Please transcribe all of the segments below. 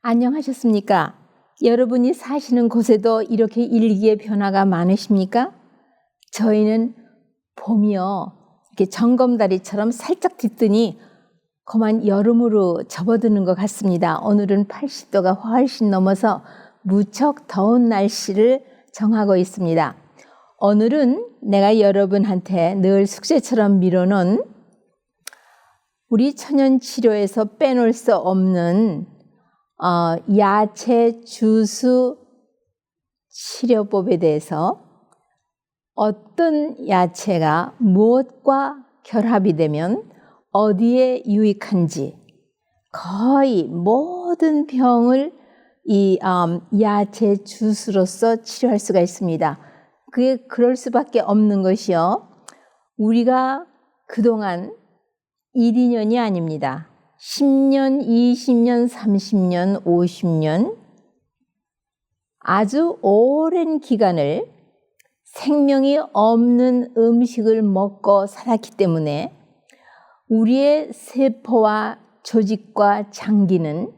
안녕하셨습니까? 여러분이 사시는 곳에도 이렇게 일기의 변화가 많으십니까? 저희는 봄이요, 이렇게 점검다리처럼 살짝 뒤뜨니 그만 여름으로 접어드는 것 같습니다. 오늘은 80도가 훨씬 넘어서 무척 더운 날씨를 정하고 있습니다. 오늘은 내가 여러분한테 늘 숙제처럼 미뤄놓은 우리 천연치료에서 빼놓을 수 없는 야채 주스 치료법에 대해서 어떤 야채가 무엇과 결합이 되면 어디에 유익한지, 거의 모든 병을 이 야채 주스로서 치료할 수가 있습니다. 그게 그럴 수밖에 없는 것이요, 우리가 그동안 1, 2년이 아닙니다. 10년, 20년, 30년, 50년 아주 오랜 기간을 생명이 없는 음식을 먹고 살았기 때문에 우리의 세포와 조직과 장기는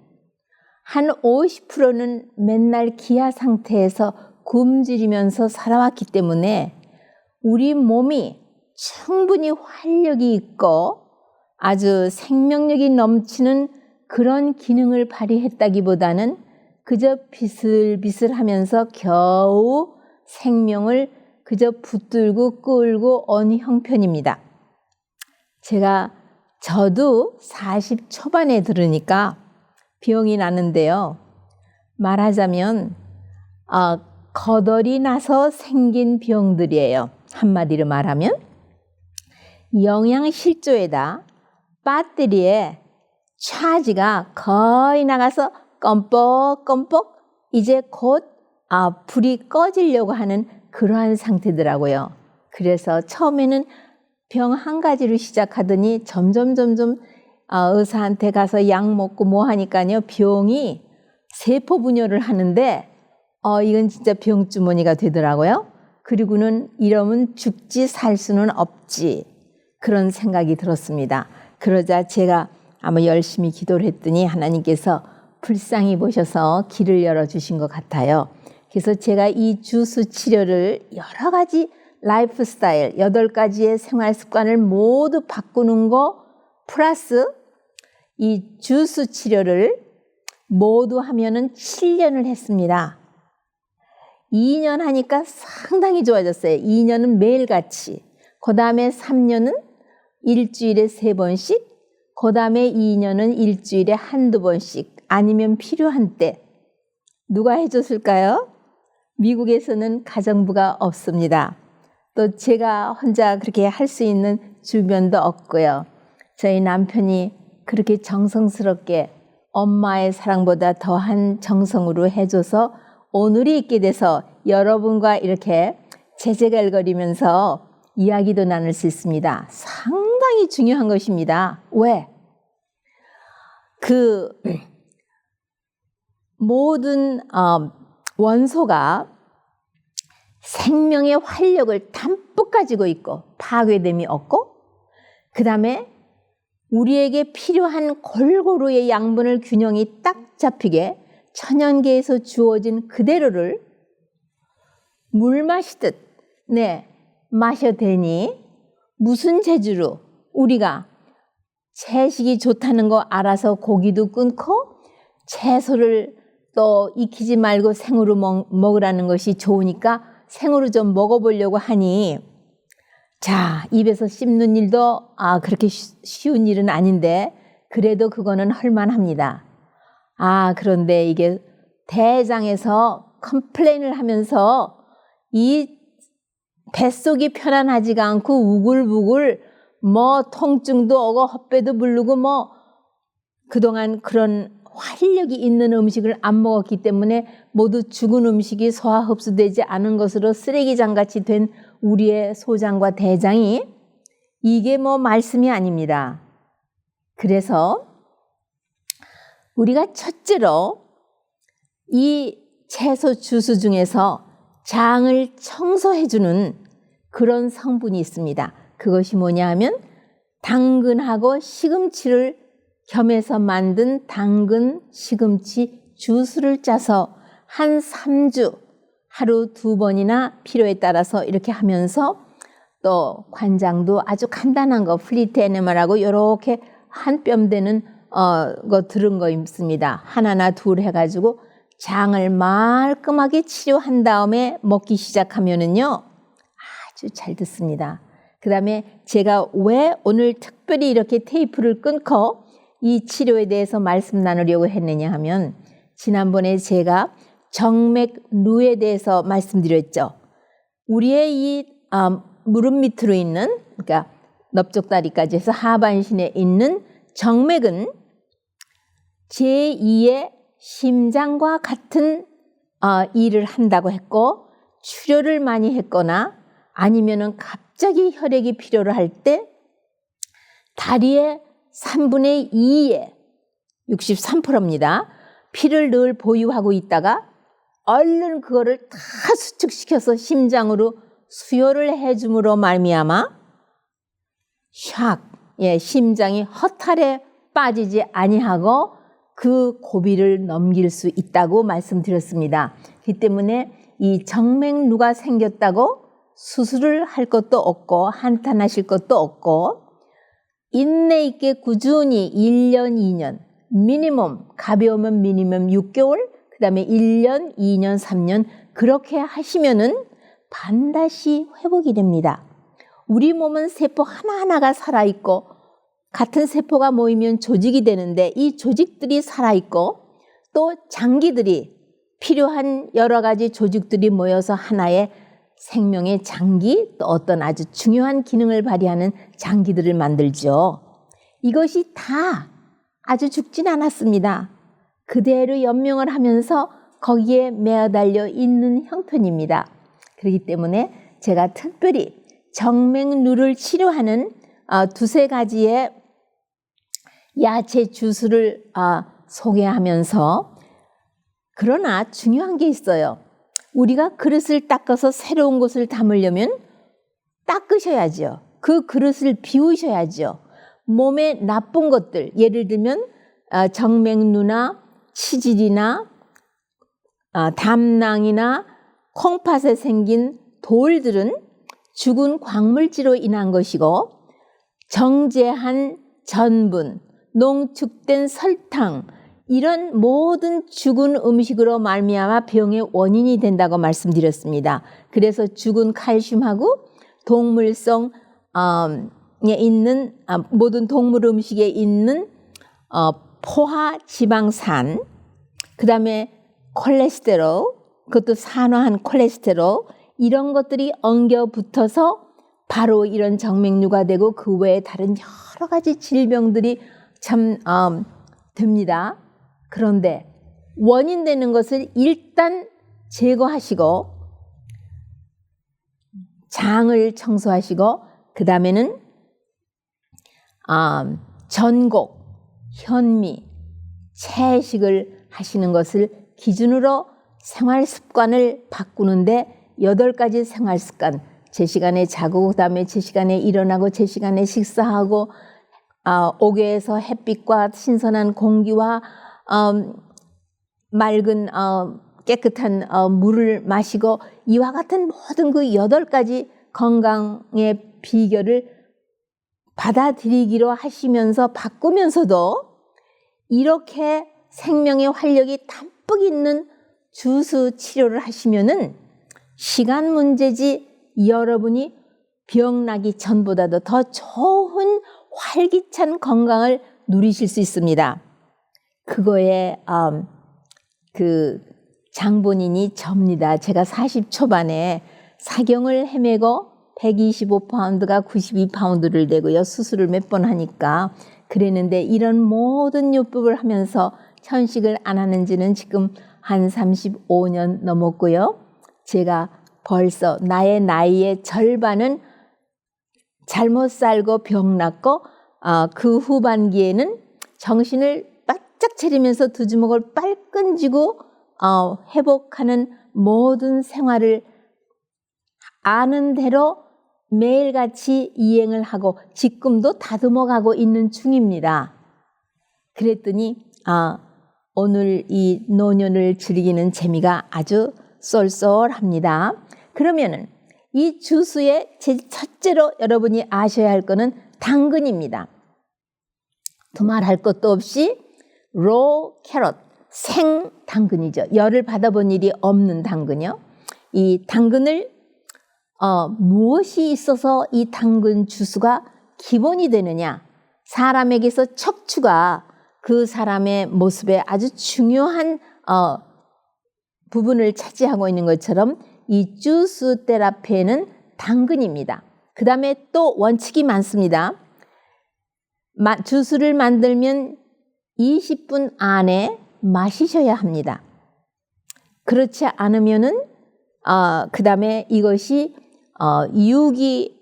한 50%는 맨날 기아 상태에서 굶주리면서 살아왔기 때문에 우리 몸이 충분히 활력이 있고 아주 생명력이 넘치는 그런 기능을 발휘했다기보다는 그저 비슬비슬하면서 겨우 생명을 그저 붙들고 끌고 온 형편입니다. 저도 40 초반에 들으니까 병이 나는데요. 말하자면 거덜이 나서 생긴 병들이에요. 한마디로 말하면 영양실조에다 배터리에 차지가 거의 나가서 껌뻑껌뻑 이제 곧 불이 꺼지려고 하는 그러한 상태더라고요. 그래서 처음에는 병 한 가지로 시작하더니 점점 의사한테 가서 약 먹고 뭐 하니까요, 병이 세포 분열을 하는데 이건 진짜 병주머니가 되더라고요. 그리고는 이러면 죽지 살 수는 없지, 그런 생각이 들었습니다. 그러자 제가 아마 열심히 기도를 했더니 하나님께서 불쌍히 보셔서 길을 열어주신 것 같아요. 그래서 제가 이 주스 치료를 여러 가지 라이프 스타일 8가지의 생활 습관을 모두 바꾸는 거 플러스 이 주스 치료를 모두 하면은 7년을 했습니다. 2년 하니까 상당히 좋아졌어요. 2년은 매일같이. 그 다음에 3년은 일주일에 3번씩, 그 다음에 2년은 일주일에 한두 번씩, 아니면 필요한 때. 누가 해줬을까요? 미국에서는 가정부가 없습니다. 또 제가 혼자 그렇게 할 수 있는 주변도 없고요. 저희 남편이 그렇게 정성스럽게 엄마의 사랑보다 더한 정성으로 해줘서 오늘이 있게 돼서 여러분과 이렇게 제제갈거리면서 이야기도 나눌 수 있습니다. 상당히 중요한 것입니다. 왜? 모든 원소가 생명의 활력을 담뿍 가지고 있고 파괴됨이 없고, 그 다음에 우리에게 필요한 골고루의 양분을 균형이 딱 잡히게 천연계에서 주어진 그대로를 물 마시듯 마셔대니 무슨 재주로 우리가 채식이 좋다는 거 알아서 고기도 끊고 채소를 또 익히지 말고 생으로 먹으라는 것이 좋으니까 생으로 좀 먹어보려고 하니, 자, 입에서 씹는 일도 그렇게 쉬운 일은 아닌데 그래도 그거는 할만합니다. 그런데 이게 대장에서 컴플레인을 하면서 이 뱃속이 편안하지가 않고 우글우글 통증도 오고 헛배도 부르고 그동안 그런 활력이 있는 음식을 안 먹었기 때문에 모두 죽은 음식이 소화 흡수되지 않은 것으로 쓰레기장같이 된 우리의 소장과 대장이, 이게 말씀이 아닙니다. 그래서 우리가 첫째로 이 채소 주스 중에서 장을 청소해주는 그런 성분이 있습니다. 그것이 뭐냐 하면 당근하고 시금치를 겸해서 만든 당근 시금치 주스를 짜서 한 3주 하루 2번이나 필요에 따라서 이렇게 하면서 또 관장도 아주 간단한 거 플리트 에네마라고 이렇게 한 뼘 되는 거 들은 거 있습니다. 하나나 둘 해가지고 장을 말끔하게 치료한 다음에 먹기 시작하면은요 아주 잘 듣습니다. 그 다음에 제가 왜 오늘 특별히 이렇게 테이프를 끊고 이 치료에 대해서 말씀 나누려고 했느냐 하면 지난번에 제가 정맥루에 대해서 말씀드렸죠. 우리의 이 무릎 밑으로 있는 그러니까 넓적다리까지 해서 하반신에 있는 정맥은 제2의 심장과 같은 일을 한다고 했고 출혈을 많이 했거나 아니면은 갑자기 혈액이 필요로 할 때 다리의 3분의 2에 63%입니다. 피를 늘 보유하고 있다가 얼른 그거를 다 수축시켜서 심장으로 수혈을 해줌으로 말미암아 심장이 허탈에 빠지지 아니하고 그 고비를 넘길 수 있다고 말씀드렸습니다. 그렇기 때문에 이 정맥루가 생겼다고 수술을 할 것도 없고 한탄하실 것도 없고 인내 있게 꾸준히 1년, 2년, 미니멈 가벼우면 미니멈 6개월, 그 다음에 1년, 2년, 3년 그렇게 하시면은 반드시 회복이 됩니다. 우리 몸은 세포 하나하나가 살아있고 같은 세포가 모이면 조직이 되는데 이 조직들이 살아있고 또 장기들이 필요한 여러 가지 조직들이 모여서 하나의 생명의 장기 또 어떤 아주 중요한 기능을 발휘하는 장기들을 만들죠. 이것이 다 아주 죽진 않았습니다. 그대로 연명을 하면서 거기에 매어달려 있는 형편입니다. 그렇기 때문에 제가 특별히 정맥루를 치료하는 두세 가지의 야채 주스를 소개하면서 그러나 중요한 게 있어요. 우리가 그릇을 닦아서 새로운 것을 담으려면 닦으셔야죠. 그 그릇을 비우셔야죠. 몸에 나쁜 것들 예를 들면 정맥루나 치질이나 담낭이나 콩팥에 생긴 돌들은 죽은 광물질로 인한 것이고 정제한 전분, 농축된 설탕 이런 모든 죽은 음식으로 말미암아 병의 원인이 된다고 말씀드렸습니다. 그래서 죽은 칼슘하고 동물성에 있는 모든 동물 음식에 있는 포화 지방산, 그 다음에 콜레스테롤, 그것도 산화한 콜레스테롤 이런 것들이 엉겨 붙어서 바로 이런 정맥류가 되고 그 외에 다른 여러 가지 질병들이 참 됩니다. 그런데 원인 되는 것을 일단 제거하시고 장을 청소하시고 그 다음에는 전곡, 현미, 채식을 하시는 것을 기준으로 생활 습관을 바꾸는데 8가지 생활 습관 제 시간에 자고 그 다음에 제 시간에 일어나고 제 시간에 식사하고 옥외에서 햇빛과 신선한 공기와 맑은 깨끗한 물을 마시고 이와 같은 모든 그 8가지 건강의 비결을 받아들이기로 하시면서 바꾸면서도 이렇게 생명의 활력이 담뿍 있는 주스 치료를 하시면은 시간 문제지 여러분이 병나기 전보다도 더 좋은 활기찬 건강을 누리실 수 있습니다. 그거에 그 장본인이 접니다. 제가 40 초반에 사경을 헤매고 125파운드가 92파운드를 되고요. 수술을 몇 번 하니까 그랬는데 이런 모든 요법을 하면서 현식을 안 하는 지는 지금 한 35년 넘었고요. 제가 벌써 나의 나이의 절반은 잘못 살고 병 났고 그 후반기에는 정신을 바짝 차리면서 두 주먹을 빨끈 쥐고 회복하는 모든 생활을 아는 대로 매일같이 이행을 하고 지금도 다듬어가고 있는 중입니다. 그랬더니 오늘 이 노년을 즐기는 재미가 아주 쏠쏠합니다. 그러면은 이 주스의 제일 첫째로 여러분이 아셔야 할 것은 당근입니다. 두말할 것도 없이 raw carrot, 생 당근이죠. 열을 받아본 일이 없는 당근이요. 이 당근을 무엇이 있어서 이 당근 주스가 기본이 되느냐? 사람에게서 척추가 그 사람의 모습에 아주 중요한 부분을 차지하고 있는 것처럼 이 주스 테라피에는 당근입니다. 그 다음에 또 원칙이 많습니다. 주스를 만들면 20분 안에 마시셔야 합니다. 그렇지 않으면은 그 다음에 이것이 유기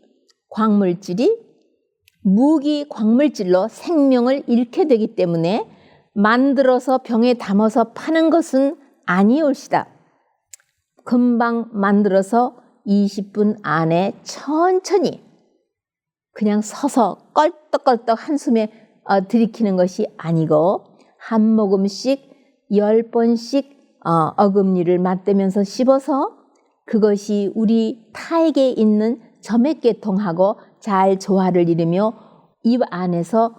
광물질이 무기 광물질로 생명을 잃게 되기 때문에 만들어서 병에 담아서 파는 것은 아니올시다. 금방 만들어서 20분 안에 천천히 그냥 서서 껄떡껄떡 한숨에 들이키는 것이 아니고 한 모금씩 10번씩 어금니를 맞대면서 씹어서 그것이 우리 타액에 있는 점액계통하고 잘 조화를 이루며 입 안에서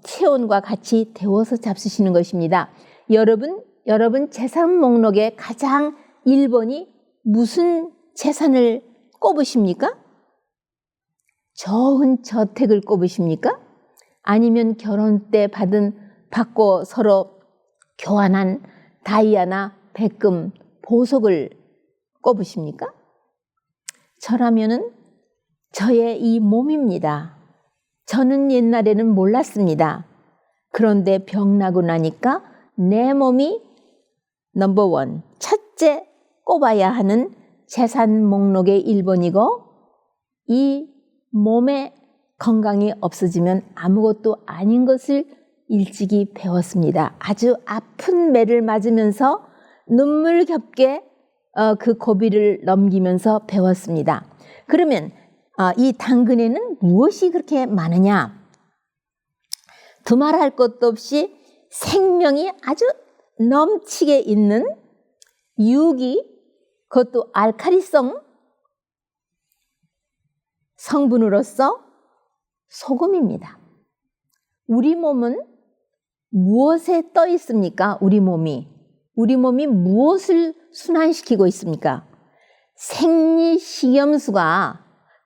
체온과 같이 데워서 잡수시는 것입니다. 여러분 재산 목록에 가장 1번이 무슨 재산을 꼽으십니까? 좋은 저택을 꼽으십니까? 아니면 결혼 때 받고 서로 교환한 다이아나 백금, 보석을 꼽으십니까? 저라면은 저의 이 몸입니다. 저는 옛날에는 몰랐습니다. 그런데 병나고 나니까 내 몸이 넘버원, 첫째 꼽아야 하는 재산 목록의 1번이고 이 몸의 건강이 없어지면 아무것도 아닌 것을 일찍이 배웠습니다. 아주 아픈 매를 맞으면서 눈물겹게 그 고비를 넘기면서 배웠습니다. 그러면 이 당근에는 무엇이 그렇게 많으냐? 두말할 것도 없이 생명이 아주 넘치게 있는 유기, 그것도 알칼리성 성분으로서 소금입니다. 우리 몸은 무엇에 떠 있습니까? 우리 몸이 무엇을 순환시키고 있습니까? 생리식염수가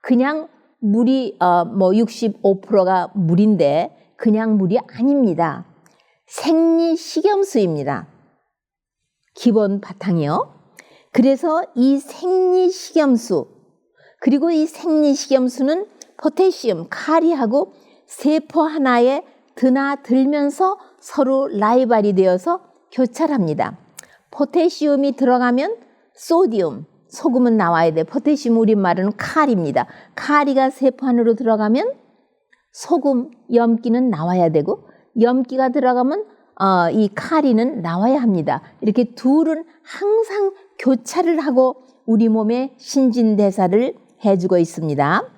그냥 물이 65%가 물인데 그냥 물이 아닙니다. 생리식염수입니다. 기본 바탕이요. 그래서 이 생리식염수 그리고 이 생리식염수는 포타시움, 카리하고 세포 하나에 드나들면서 서로 라이벌이 되어서 교차합니다. 포타시움이 들어가면 소디움, 소금은 나와야 돼. 포타시움 우리말은 카리입니다. 카리가 세포 안으로 들어가면 소금, 염기는 나와야 되고 염기가 들어가면 이 카리는 나와야 합니다. 이렇게 둘은 항상 교차를 하고 우리 몸의 신진대사를 해주고 있습니다.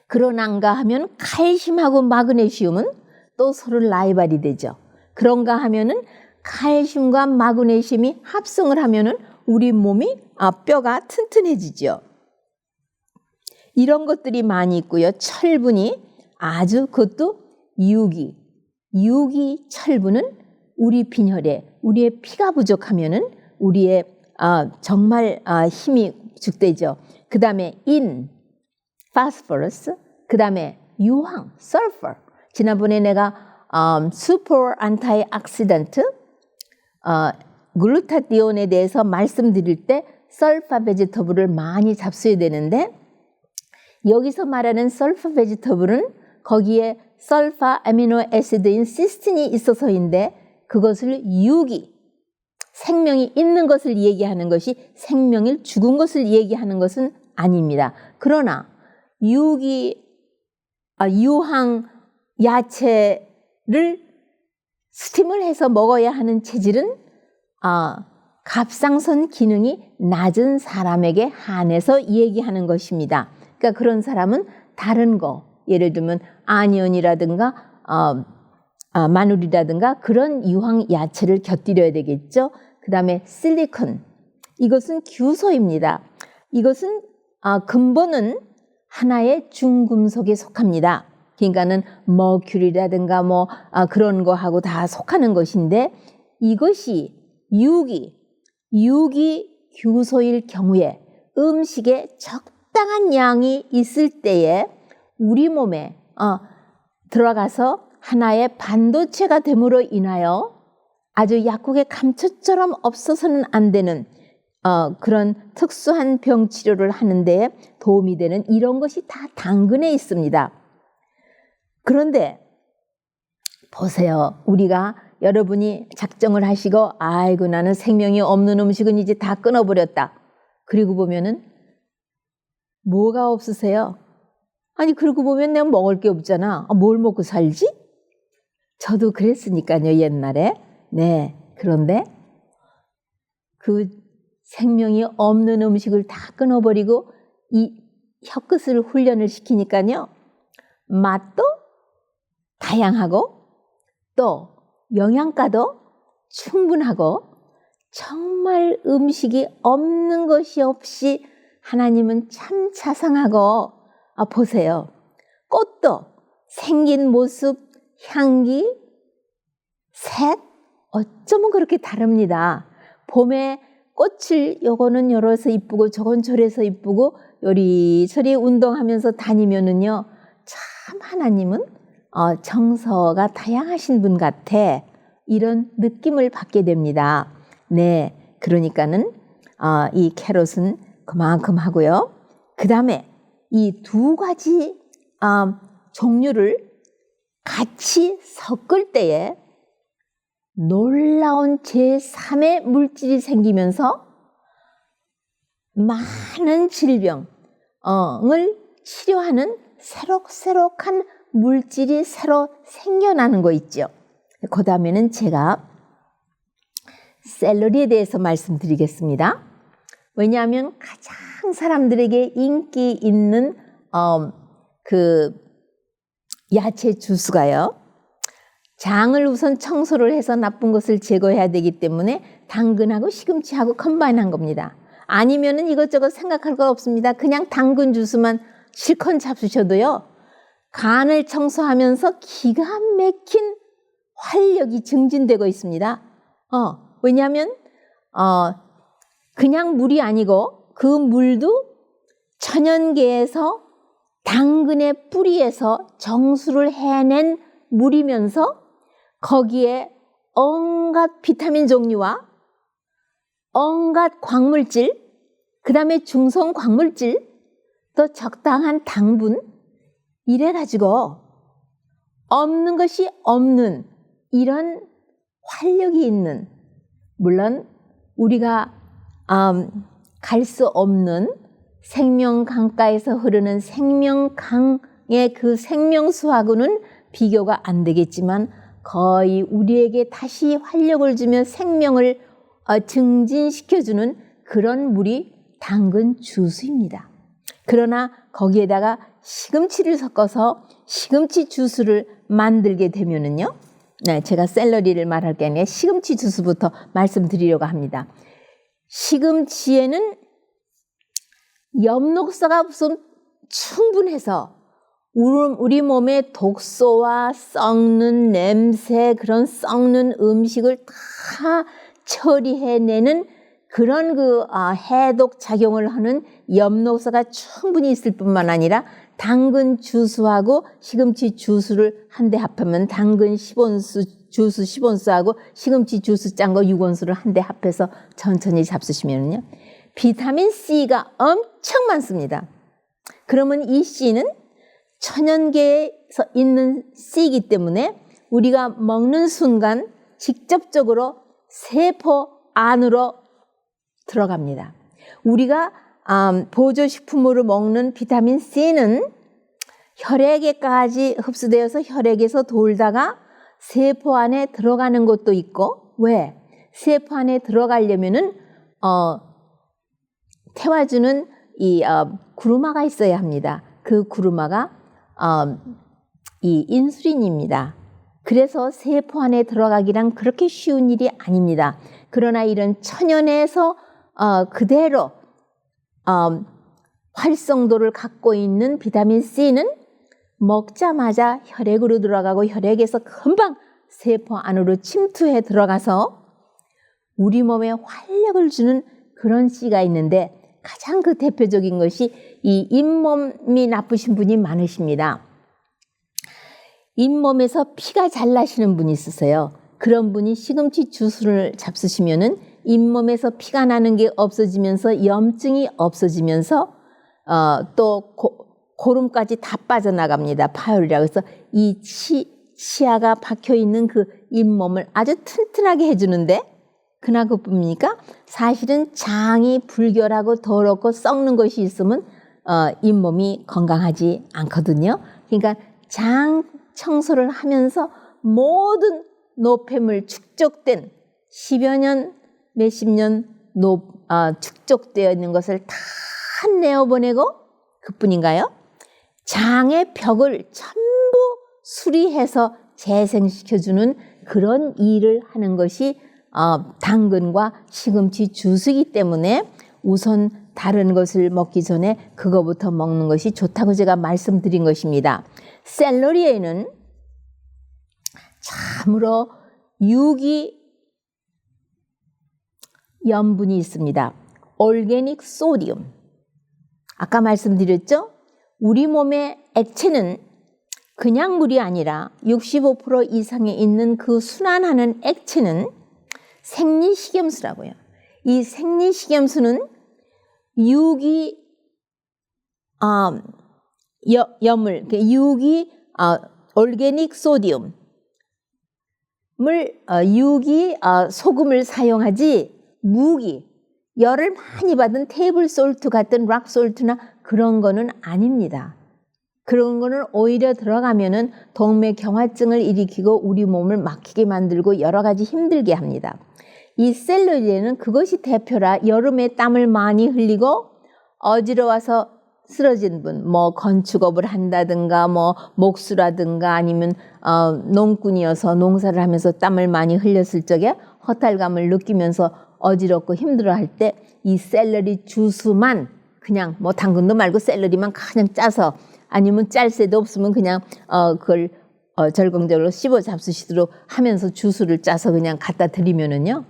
그러난가 하면 칼슘하고 마그네슘은 또 서로 라이벌이 되죠. 그런가 하면은 칼슘과 마그네슘이 합성을 하면은 우리 몸이 뼈가 튼튼해지죠. 이런 것들이 많이 있고요. 철분이 아주 그것도 유기 철분은 우리 빈혈에 우리의 피가 부족하면은 우리의 정말 힘이 죽되죠. 그 다음에 파스포러스, 그 다음에 유황, 설퍼. 지난번에 내가 슈퍼 안타이 악시던트 글루타티온에 대해서 말씀드릴 때 설파 베지터블을 많이 잡수야 되는데 여기서 말하는 설파 베지터블은 거기에 설파 아미노 애시드인 시스틴이 있어서인데 그것을 유기, 생명이 있는 것을 얘기하는 것이 생명을 죽은 것을 얘기하는 것은 아닙니다. 그러나 유황 야채를 스팀을 해서 먹어야 하는 체질은 갑상선 기능이 낮은 사람에게 한해서 얘기하는 것입니다. 그러니까 그런 사람은 다른 거, 예를 들면 아니언이라든가 마늘이라든가 그런 유황 야채를 곁들여야 되겠죠. 그 다음에 실리콘, 이것은 규소입니다. 이것은 근본은 하나의 중금속에 속합니다. 그러니까는 머큐리라든가 그런 거하고 다 속하는 것인데, 이것이 유기 규소일 경우에 음식에 적당한 양이 있을 때에 우리 몸에 들어가서 하나의 반도체가 됨으로 인하여 아주 약국의 감초처럼 없어서는 안 되는 그런 특수한 병 치료를 하는 데 도움이 되는 이런 것이 다 당근에 있습니다. 그런데 보세요. 여러분이 작정을 하시고 아이고 나는 생명이 없는 음식은 이제 다 끊어버렸다. 그리고 보면은 뭐가 없으세요? 아니 그러고 보면 내가 먹을 게 없잖아. 뭘 먹고 살지? 저도 그랬으니까요, 옛날에. 네. 그런데 그 생명이 없는 음식을 다 끊어버리고 이 혀끝을 훈련을 시키니까요, 맛도 다양하고 또 영양가도 충분하고 정말 음식이 없는 것이 없이 하나님은 참 자상하고, 보세요. 꽃도 생긴 모습, 향기, 색 어쩌면 그렇게 다릅니다. 봄에 꽃을 요거는 요래서 이쁘고 저건 저래서 이쁘고 요리저리 운동하면서 다니면은요, 참 하나님은 정서가 다양하신 분 같아, 이런 느낌을 받게 됩니다. 네, 그러니까는 이 캐럿은 그만큼 하고요. 그 다음에 이 두 가지 종류를 같이 섞을 때에 놀라운 제3의 물질이 생기면서 많은 질병을 치료하는 새록새록한 물질이 새로 생겨나는 거 있죠. 그 다음에는 제가 샐러리에 대해서 말씀드리겠습니다. 왜냐하면 가장 사람들에게 인기 있는 그 야채 주스가요, 장을 우선 청소를 해서 나쁜 것을 제거해야 되기 때문에 당근하고 시금치하고 컴바인한 겁니다. 아니면은 이것저것 생각할 거 없습니다. 그냥 당근 주스만 실컷 잡수셔도요, 간을 청소하면서 기가 막힌 활력이 증진되고 있습니다. 왜냐하면 그냥 물이 아니고 그 물도 천연계에서 당근의 뿌리에서 정수를 해낸 물이면서 거기에 온갖 비타민 종류와 온갖 광물질, 그 다음에 중성 광물질, 또 적당한 당분, 이래가지고 없는 것이 없는 이런 활력이 있는, 물론 우리가 갈 수 없는 생명강가에서 흐르는 생명강의 그 생명수하고는 비교가 안 되겠지만 거의 우리에게 다시 활력을 주며 생명을 증진시켜주는 그런 물이 당근 주스입니다. 그러나 거기에다가 시금치를 섞어서 시금치 주스를 만들게 되면은요, 네, 제가 샐러리를 말할 게 아니라 시금치 주스부터 말씀드리려고 합니다. 시금치에는 엽록소가 우선 충분해서 우리 몸의 독소와 썩는 냄새, 그런 썩는 음식을 다 처리해내는 그런 해독 작용을 하는 엽록소가 충분히 있을 뿐만 아니라 당근 주스하고 시금치 주스를 한데 합하면 당근 10온스 주스 10온스하고 시금치 주스 짠 거 6온스를 한데 합해서 천천히 잡수시면요, 비타민 C가 엄청 많습니다. 그러면 이 C는 천연계에서 있는 C이기 때문에 우리가 먹는 순간 직접적으로 세포 안으로 들어갑니다. 우리가 보조식품으로 먹는 비타민 C는 혈액에까지 흡수되어서 혈액에서 돌다가 세포 안에 들어가는 것도 있고, 왜? 세포 안에 들어가려면은 태워주는 이 구루마가 있어야 합니다. 그 구루마가 이 인슐린입니다. 그래서 세포 안에 들어가기란 그렇게 쉬운 일이 아닙니다. 그러나 이런 천연에서 그대로 활성도를 갖고 있는 비타민 C는 먹자마자 혈액으로 들어가고 혈액에서 금방 세포 안으로 침투해 들어가서 우리 몸에 활력을 주는 그런 C가 있는데 가장 그 대표적인 것이 이 잇몸이 나쁘신 분이 많으십니다. 잇몸에서 피가 잘 나시는 분이 있으세요. 그런 분이 시금치 주스를 잡수시면은 잇몸에서 피가 나는 게 없어지면서 염증이 없어지면서 또 고름까지 다 빠져나갑니다. 파열이라. 그래서 이 치아가 박혀 있는 그 잇몸을 아주 튼튼하게 해주는데 그나 그뿐입니까? 사실은 장이 불결하고 더럽고 썩는 것이 있으면 잇몸이 건강하지 않거든요. 그러니까 장 청소를 하면서 모든 노폐물 축적된 10여 년, 몇십 년 축적되어 있는 것을 다 내어보내고 그뿐인가요? 장의 벽을 전부 수리해서 재생시켜주는 그런 일을 하는 것이 당근과 시금치 주스이기 때문에 우선 다른 것을 먹기 전에 그거부터 먹는 것이 좋다고 제가 말씀드린 것입니다. 샐러리에는 참으로 유기 염분이 있습니다. 올게닉 소디움. 아까 말씀드렸죠? 우리 몸의 액체는 그냥 물이 아니라 65% 이상에 있는 그 순환하는 액체는 생리식염수라고요. 이 생리식염수는 유기 염을, 유기 올게닉 소디움을 유기 소금을 사용하지 무기, 열을 많이 받은 테이블 솔트 같은 락 솔트나 그런 거는 아닙니다. 그런 거는 오히려 들어가면은 동맥경화증을 일으키고 우리 몸을 막히게 만들고 여러 가지 힘들게 합니다. 이 샐러리에는 그것이 대표라. 여름에 땀을 많이 흘리고 어지러워서 쓰러진 분, 뭐 건축업을 한다든가 뭐 목수라든가 아니면 농꾼이어서 농사를 하면서 땀을 많이 흘렸을 적에 허탈감을 느끼면서 어지럽고 힘들어할 때 이 샐러리 주스만 그냥 뭐 당근도 말고 샐러리만 그냥 짜서 아니면 짤 새도 없으면 그냥 그걸 절공적으로 씹어 잡수시도록 하면서 주스를 짜서 그냥 갖다 드리면은요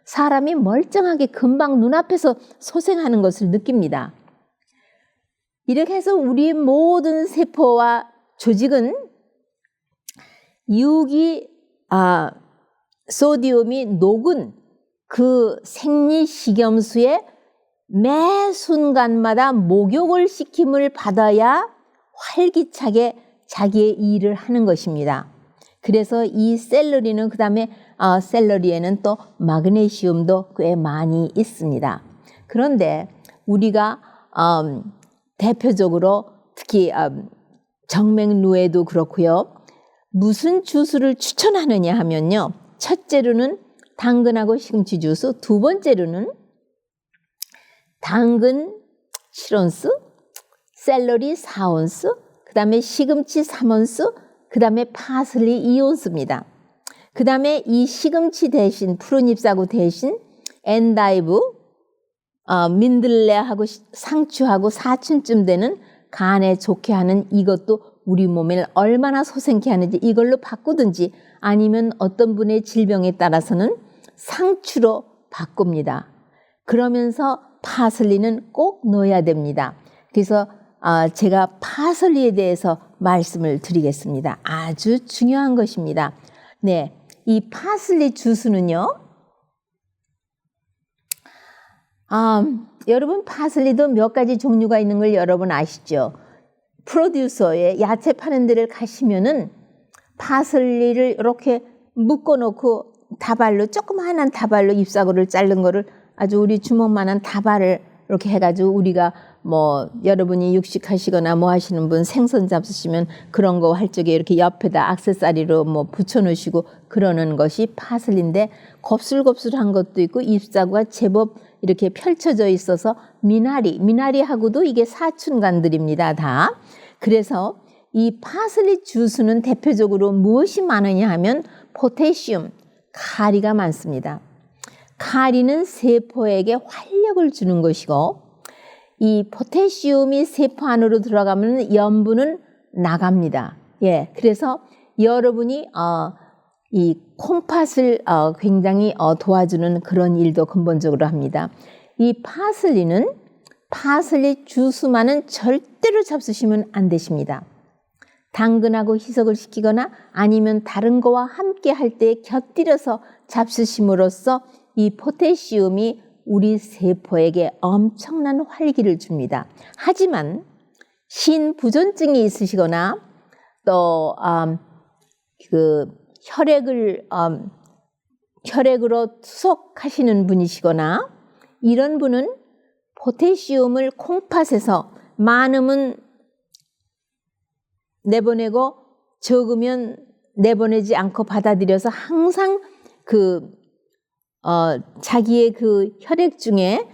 사람이 멀쩡하게 금방 눈앞에서 소생하는 것을 느낍니다. 이렇게 해서 우리 모든 세포와 조직은 유기 소디움이 녹은 그 생리식염수에 매 순간마다 목욕을 시킴을 받아야 활기차게 자기의 일을 하는 것입니다. 그래서 이 샐러리는 그다음에 샐러리에는 또 마그네슘도 꽤 많이 있습니다. 그런데 우리가 대표적으로 특히 정맥류에도 그렇고요. 무슨 주스를 추천하느냐 하면요. 첫째로는 당근하고 시금치 주스, 두 번째로는 당근 7온스, 샐러리 4온스, 그 다음에 시금치 3온스, 그 다음에 파슬리 2온스입니다. 그 다음에 이 시금치 대신, 푸른 잎사구 대신 엔다이브, 민들레하고 상추하고 사춘쯤 되는 간에 좋게 하는 이것도 우리 몸을 얼마나 소생케 하는지 이걸로 바꾸든지 아니면 어떤 분의 질병에 따라서는 상추로 바꿉니다. 그러면서 파슬리는 꼭 넣어야 됩니다. 그래서 제가 파슬리에 대해서 말씀을 드리겠습니다. 아주 중요한 것입니다. 네, 이 파슬리 주스는요. 여러분 파슬리도 몇 가지 종류가 있는 걸 여러분 아시죠? 프로듀서에 야채 파는 데를 가시면은 파슬리를 이렇게 묶어놓고 다발로 조그마한 다발로 잎사귀를 자른 거를 아주 우리 주먹만한 다발을 이렇게 해가지고 우리가 뭐 여러분이 육식하시거나 뭐 하시는 분 생선 잡수시면 그런 거 할 적에 이렇게 옆에다 액세서리로 뭐 붙여놓으시고 그러는 것이 파슬리인데 곱슬곱슬한 것도 있고 잎사귀가 제법 이렇게 펼쳐져 있어서 미나리하고도 이게 사춘간들입니다. 다. 그래서 이 파슬리 주스는 대표적으로 무엇이 많으냐 하면 포테슘, 카리가 많습니다. 카리는 세포에게 활력을 주는 것이고 이 포테슘이 세포 안으로 들어가면 염분은 나갑니다. 예, 그래서 여러분이 이 콩팥을 굉장히 도와주는 그런 일도 근본적으로 합니다. 이 파슬리 주스만은 절대로 잡수시면 안 되십니다. 당근하고 희석을 시키거나 아니면 다른 거와 함께 할 때 곁들여서 잡수심으로써 이 포테슘이 우리 세포에게 엄청난 활기를 줍니다. 하지만 신부전증이 있으시거나 또 혈액으로 투석하시는 분이시거나 이런 분은 포테슘을 콩팥에서 많으면 내보내고 적으면 내보내지 않고 받아들여서 항상 자기의 그 혈액 중에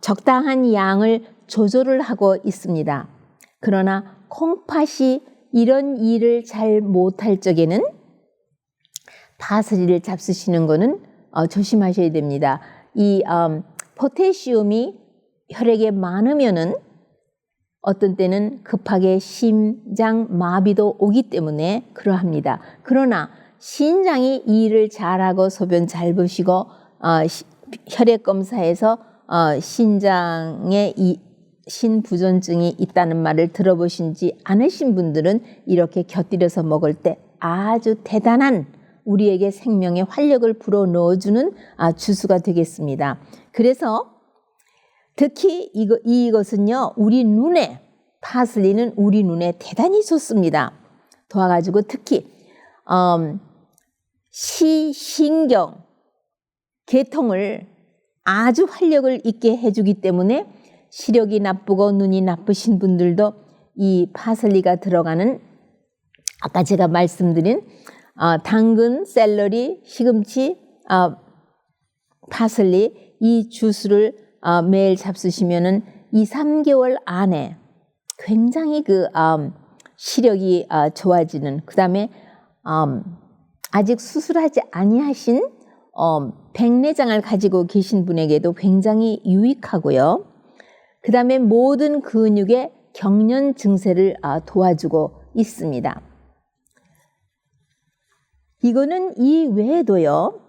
적당한 양을 조절을 하고 있습니다. 그러나 콩팥이 이런 일을 잘 못할 적에는 파슬리를 잡수시는 거는 조심하셔야 됩니다. 이 포테슘이 혈액에 많으면은 어떤 때는 급하게 심장 마비도 오기 때문에 그러합니다. 그러나 신장이 이 일을 잘하고 소변 잘 보시고 혈액 검사에서 신장에 신부전증이 있다는 말을 들어보신지 않으신 분들은 이렇게 곁들여서 먹을 때 아주 대단한 우리에게 생명의 활력을 불어넣어주는 주스가 되겠습니다. 그래서 특히 이것은요, 파슬리는 우리 눈에 대단히 좋습니다. 도와가지고 특히 시신경, 계통을 아주 활력을 있게 해주기 때문에 시력이 나쁘고 눈이 나쁘신 분들도 이 파슬리가 들어가는 아까 제가 말씀드린 당근, 샐러리, 시금치, 파슬리 이 주스를 매일 잡수시면은 2, 3개월 안에 굉장히 시력이 좋아지는, 그 다음에 아직 수술하지 아니하신 백내장을 가지고 계신 분에게도 굉장히 유익하고요. 그 다음에 모든 근육의 경련 증세를 도와주고 있습니다. 이거는 이 외에도요,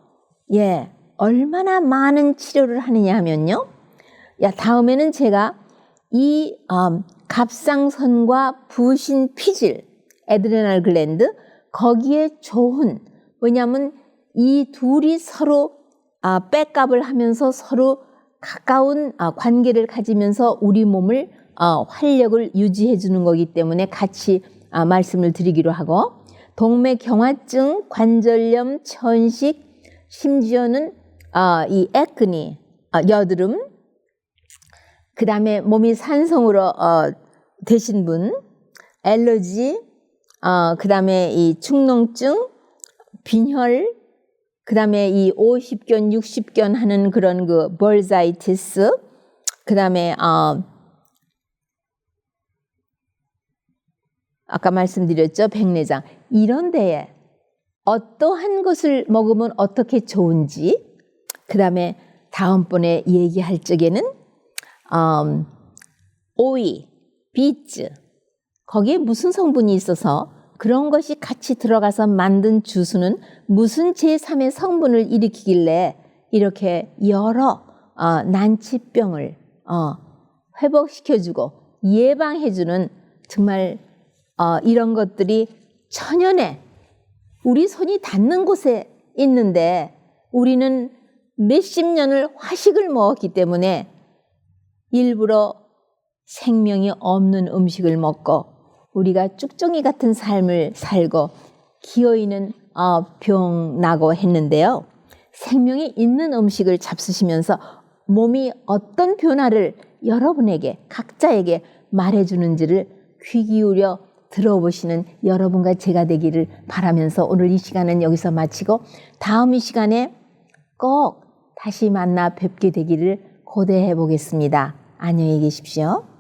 얼마나 많은 치료를 하느냐 하면요. 다음에는 제가 이 갑상선과 부신 피질, 에드레날 글랜드, 거기에 좋은, 왜냐하면 이 둘이 서로 백업을 하면서 서로 가까운 관계를 가지면서 우리 몸을 활력을 유지해 주는 거기 때문에 같이 말씀을 드리기로 하고, 동맥경화증, 관절염, 천식, 심지어는 이 액니, 여드름, 그 다음에 몸이 산성으로 되신 분, 알러지, 그 다음에 이 축농증, 빈혈, 그 다음에 이 50견, 60견 하는 그런 벌사이티스, 그 다음에 아까 말씀드렸죠, 백내장. 이런 데에 어떠한 것을 먹으면 어떻게 좋은지, 그 다음에 다음번에 얘기할 적에는 오이, 비츠, 거기에 무슨 성분이 있어서 그런 것이 같이 들어가서 만든 주스는 무슨 제3의 성분을 일으키길래 이렇게 여러 난치병을 회복시켜주고 예방해주는 정말 이런 것들이 천연에 우리 손이 닿는 곳에 있는데 우리는 몇십 년을 화식을 먹었기 때문에 일부러 생명이 없는 음식을 먹고 우리가 쭉정이 같은 삶을 살고 기어있는 병 나고 했는데요. 생명이 있는 음식을 잡수시면서 몸이 어떤 변화를 여러분에게 각자에게 말해주는지를 귀 기울여 들어보시는 여러분과 제가 되기를 바라면서 오늘 이 시간은 여기서 마치고 다음 이 시간에 꼭 다시 만나 뵙게 되기를 고대해 보겠습니다. 안녕히 계십시오.